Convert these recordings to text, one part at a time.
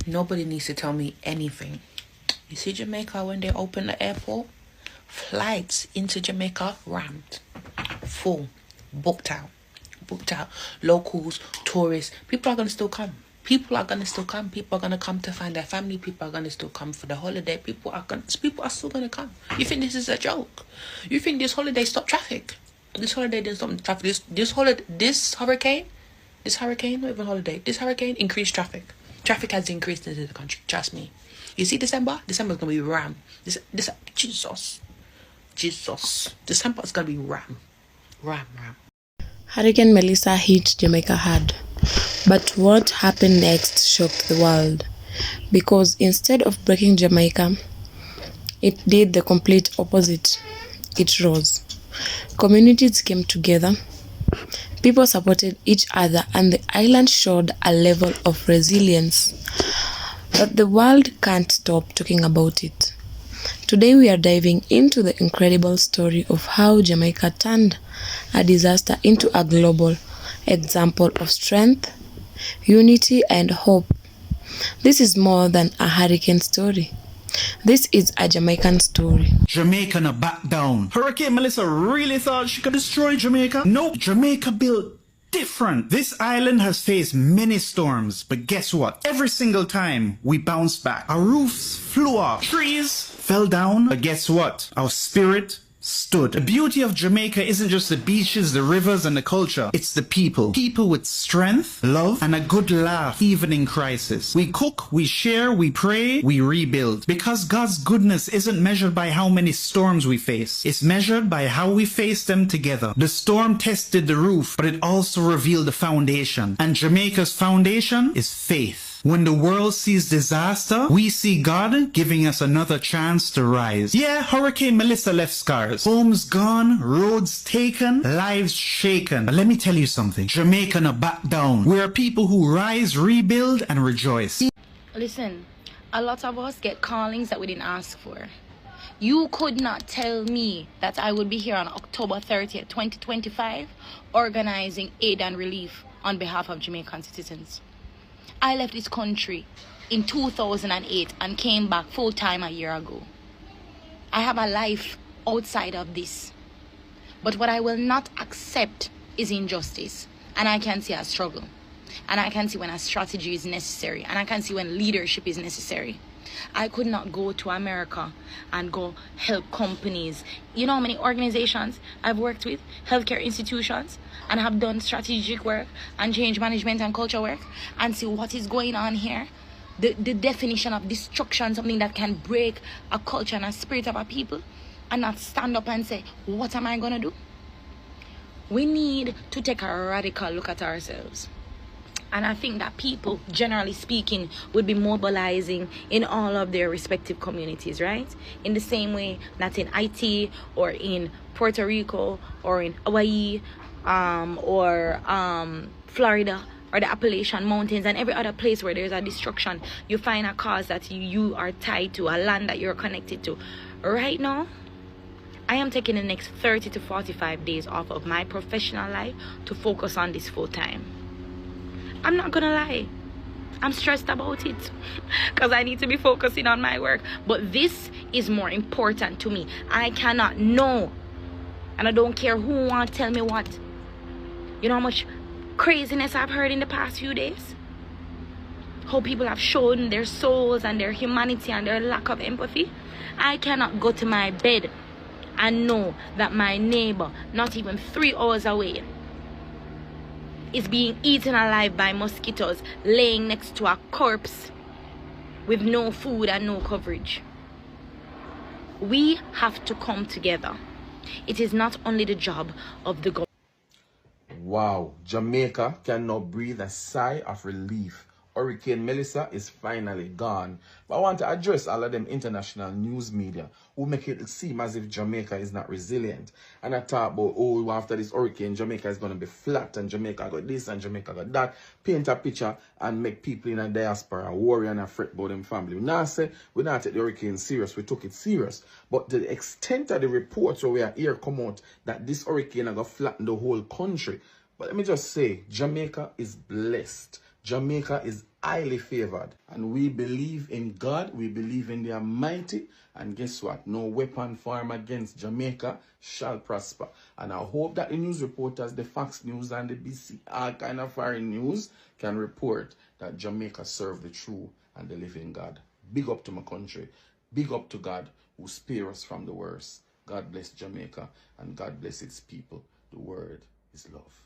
Nobody needs to tell me anything. You see Jamaica, when they open the airport, flights into Jamaica rammed, full, booked out. Locals, tourists, people are going to still come. People are going to come to find their family. People are going to still come for the holiday. People are still going to come. You think this is a joke? You think this holiday stopped traffic? This holiday didn't stop traffic. This hurricane, not even holiday, this hurricane increased traffic. Traffic has increased into the country. Trust me. You see December's going to be ram. Jesus. December is going to be ram. Hurricane Melissa hit Jamaica hard. But what happened next shocked the world. Because instead of breaking Jamaica, it did the complete opposite. It rose. Communities came together. People supported each other, and the island showed a level of resilience that the world can't stop talking about it. Today we are diving into the incredible story of how Jamaica turned a disaster into a global example of strength, unity, and hope. This is more than a hurricane story. This is a Jamaican story. Jamaica no back down. Hurricane Melissa really thought she could destroy Jamaica? Nope. Jamaica built different. This island has faced many storms, but guess what? Every single time we bounced back. Our roofs flew off. Trees fell down, but guess what? Our spirit stood. The beauty of Jamaica isn't just the beaches, the rivers, and the culture. It's the people. People with strength, love, and a good laugh, even in crisis. We cook, we share, we pray, we rebuild. Because God's goodness isn't measured by how many storms we face. It's measured by how we face them together. The storm tested the roof, but it also revealed the foundation. And Jamaica's foundation is faith. When the world sees disaster, we see God giving us another chance to rise. Yeah, Hurricane Melissa left scars. Homes gone, roads taken, lives shaken. But let me tell you something. Jamaica no back down. We are people who rise, rebuild, and rejoice. Listen, a lot of us get callings that we didn't ask for. You could not tell me that I would be here on October 30th, 2025, organizing aid and relief on behalf of Jamaican citizens. I left this country in 2008 and came back full-time a year ago. I have a life outside of this. But what I will not accept is injustice. And I can see a struggle. And I can see when a strategy is necessary. And I can see when leadership is necessary. I could not go to America and go help companies. You know how many organizations I've worked with, healthcare institutions, and have done strategic work and change management and culture work, and see what is going on here. The definition of destruction, something that can break a culture and a spirit of a people, and not stand up and say, what am I going to do? We need to take a radical look at ourselves. And I think that people, generally speaking, would be mobilizing in all of their respective communities, right? In the same way that in Haiti or in Puerto Rico or in Hawaii or Florida or the Appalachian Mountains and every other place where there's a destruction, you find a cause that you are tied to, a land that you're connected to. Right now, I am taking the next 30 to 45 days off of my professional life to focus on this full time. I'm not gonna lie, I'm stressed about it because I need to be focusing on my work, but this is more important to me. I cannot know, and I don't care who wants to tell me what. You know how much craziness I've heard in the past few days? How people have shown their souls and their humanity and their lack of empathy. I cannot go to my bed and know that my neighbor, not even 3 hours away, is being eaten alive by mosquitoes, laying next to a corpse with no food and no coverage. We have to come together. It is not only the job of the government. Wow, Jamaica can now breathe a sigh of relief. Hurricane Melissa is finally gone. But I want to address all of them international news media who make it seem as if Jamaica is not resilient. And I talk about, oh, after this hurricane, Jamaica is going to be flat and Jamaica got this and Jamaica got that. Paint a picture and make people in a diaspora worry and afraid about them family. We now say we not take the hurricane serious, we took it serious. But the extent of the reports where we are here come out that this hurricane is going to flatten the whole country. But let me just say, Jamaica is blessed. Jamaica is highly favored. And we believe in God, we believe in the Almighty, and guess what? No weapon formed against Jamaica shall prosper. And I hope that the news reporters, the Fox News and the BC, all kind of foreign news, can report that Jamaica serve the true and the living God. Big up to my country. Big up to God who spare us from the worst. God bless Jamaica and God bless its people. The word is love.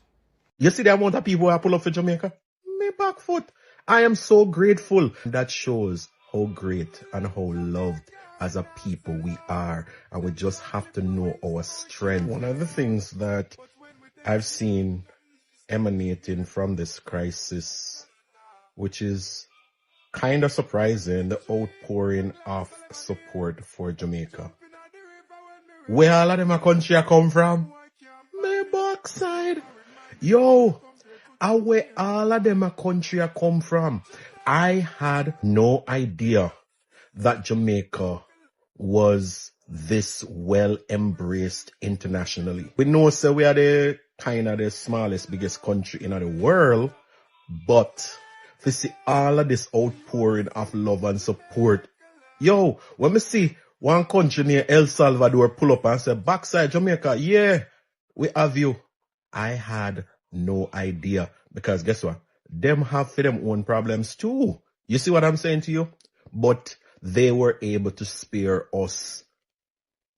You see the amount of people who pull up for Jamaica? Me back foot. I am so grateful. That shows how great and how loved as a people we are. And we just have to know our strength. One of the things that I've seen emanating from this crisis, which is kind of surprising, the outpouring of support for Jamaica. Where all of them a country I come from? My backside. Yo, where all of them a country I come from? I had no idea that Jamaica was this well embraced internationally. We know so we are the kind of the smallest, biggest country in the world, but to see all of this outpouring of love and support. Yo, when we see one country near El Salvador pull up and say, backside Jamaica, yeah, we have you. I had no idea, because guess what? Them have for them own problems too. You see what I'm saying to you? But they were able to spare us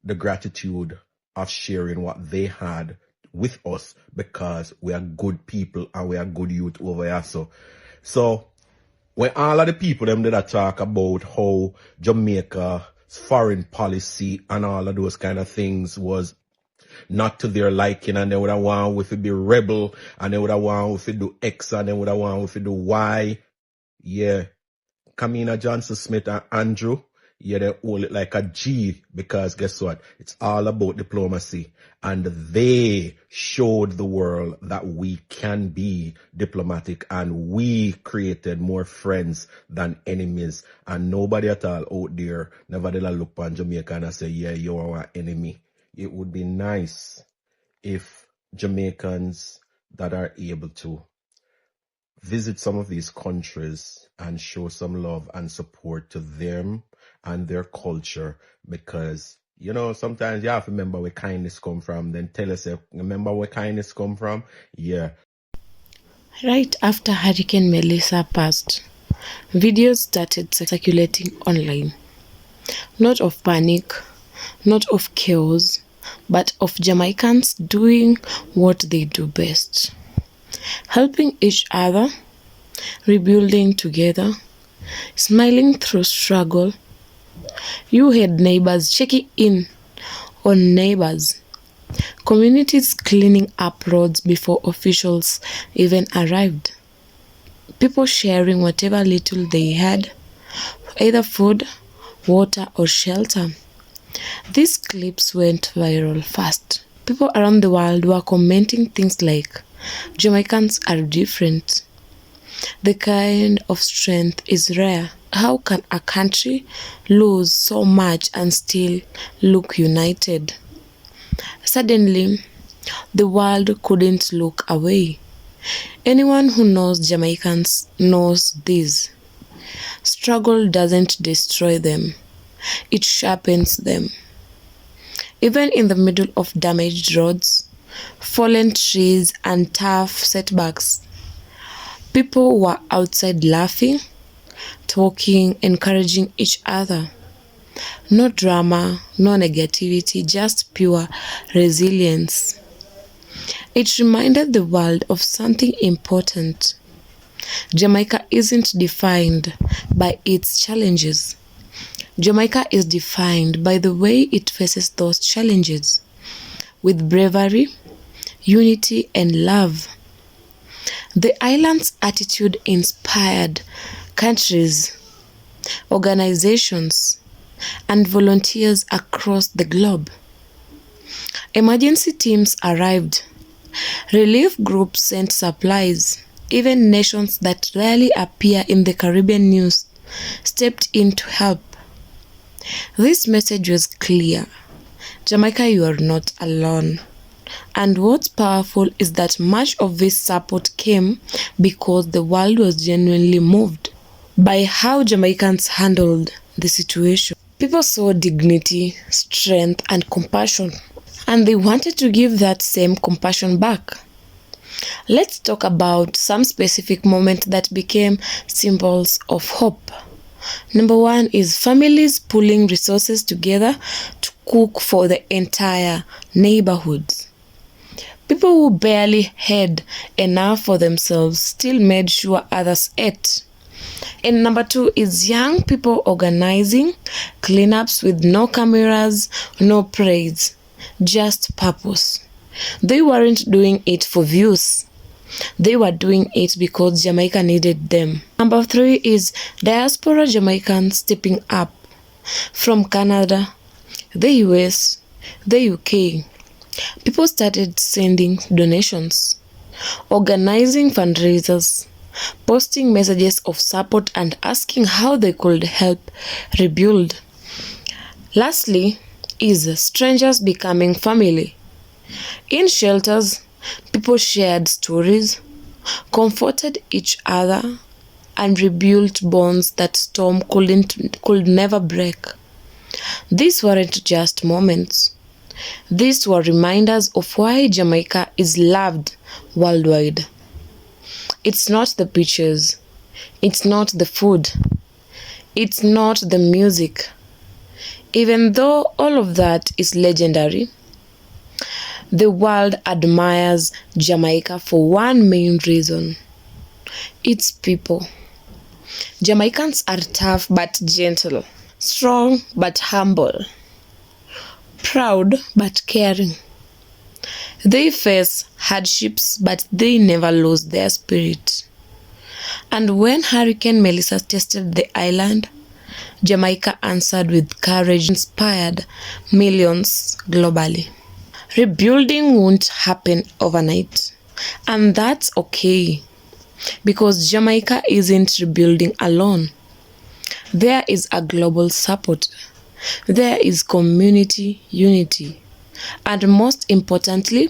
the gratitude of sharing what they had with us, because we are good people and we are good youth over here. So when all of the people them did talk about how Jamaica's foreign policy and all of those kind of things was not to their liking, and they would have want if it be rebel, and they would have want if it do X, and they would have want if it do Y. Yeah. Kamina Johnson Smith and Andrew, yeah, they hold it like a G, because guess what? It's all about diplomacy. And they showed the world that we can be diplomatic, and we created more friends than enemies. And nobody at all out there never did look on Jamaica and say, yeah, you're our enemy. It would be nice if Jamaicans that are able to visit some of these countries and show some love and support to them and their culture, because, you know, sometimes you have to remember where kindness come from, then tell us, remember where kindness come from? Yeah. Right after Hurricane Melissa passed, videos started circulating online. Not of panic, not of chaos, but of Jamaicans doing what they do best. Helping each other, rebuilding together, smiling through struggle. You had neighbors checking in on neighbors, communities cleaning up roads before officials even arrived, people sharing whatever little they had, either food, water, or shelter. These clips went viral fast. People around the world were commenting things like, Jamaicans are different. The kind of strength is rare. How can a country lose so much and still look united? Suddenly, the world couldn't look away. Anyone who knows Jamaicans knows this. Struggle doesn't destroy them. It sharpens them. Even in the middle of damaged roads, fallen trees, and tough setbacks, people were outside laughing, talking, encouraging each other. No drama, no negativity, just pure resilience. It reminded the world of something important. Jamaica isn't defined by its challenges. Jamaica is defined by the way it faces those challenges, with bravery, unity, and love. The island's attitude inspired countries, organizations, and volunteers across the globe. Emergency teams arrived. Relief groups sent supplies. Even nations that rarely appear in the Caribbean news stepped in to help. This message was clear. Jamaica, you are not alone. And what's powerful is that much of this support came because the world was genuinely moved. by how Jamaicans handled the situation. People saw dignity, strength, and compassion, and they wanted to give that same compassion back. Let's talk about some specific moments that became symbols of hope. Number one is families pulling resources together to cook for the entire neighborhoods. People who barely had enough for themselves still made sure others ate. And number two is young people organizing cleanups with no cameras, no praise, just purpose. They weren't doing it for views. They were doing it because Jamaica needed them. Number three is diaspora Jamaicans stepping up from Canada, the US, the UK. People started sending donations, organizing fundraisers, posting messages of support and asking how they could help rebuild. Lastly is strangers becoming family. In shelters, people shared stories, comforted each other, and rebuilt bonds that storm could never break. These weren't just moments. These were reminders of why Jamaica is loved worldwide. It's not the pictures, it's not the food, it's not the music. Even though all of that is legendary, the world admires Jamaica for one main reason: its people. Jamaicans are tough but gentle, strong but humble, proud but caring. They face hardships, but they never lose their spirit. And when Hurricane Melissa tested the island, Jamaica answered with courage, inspired millions globally. Rebuilding won't happen overnight, and that's okay, because Jamaica isn't rebuilding alone. There is a global support. There is community unity. And most importantly,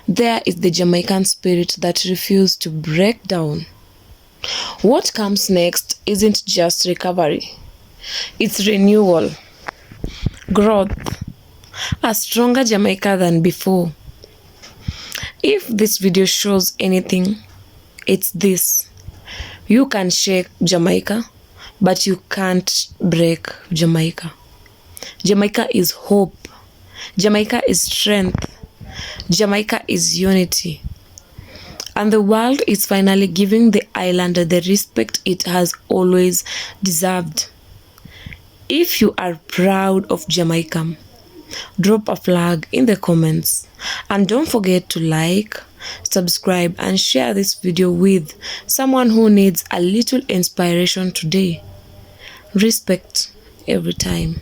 there is the Jamaican spirit that refused to break down. What comes next isn't just recovery. It's renewal, growth, a stronger Jamaica than before. If this video shows anything, it's this: you can shake Jamaica, but you can't break Jamaica. Jamaica is hope. Jamaica is strength. Jamaica is unity. And the world is finally giving the island the respect it has always deserved. If you are proud of Jamaica, drop a flag in the comments. And don't forget to like, subscribe, and share this video with someone who needs a little inspiration today. Respect every time.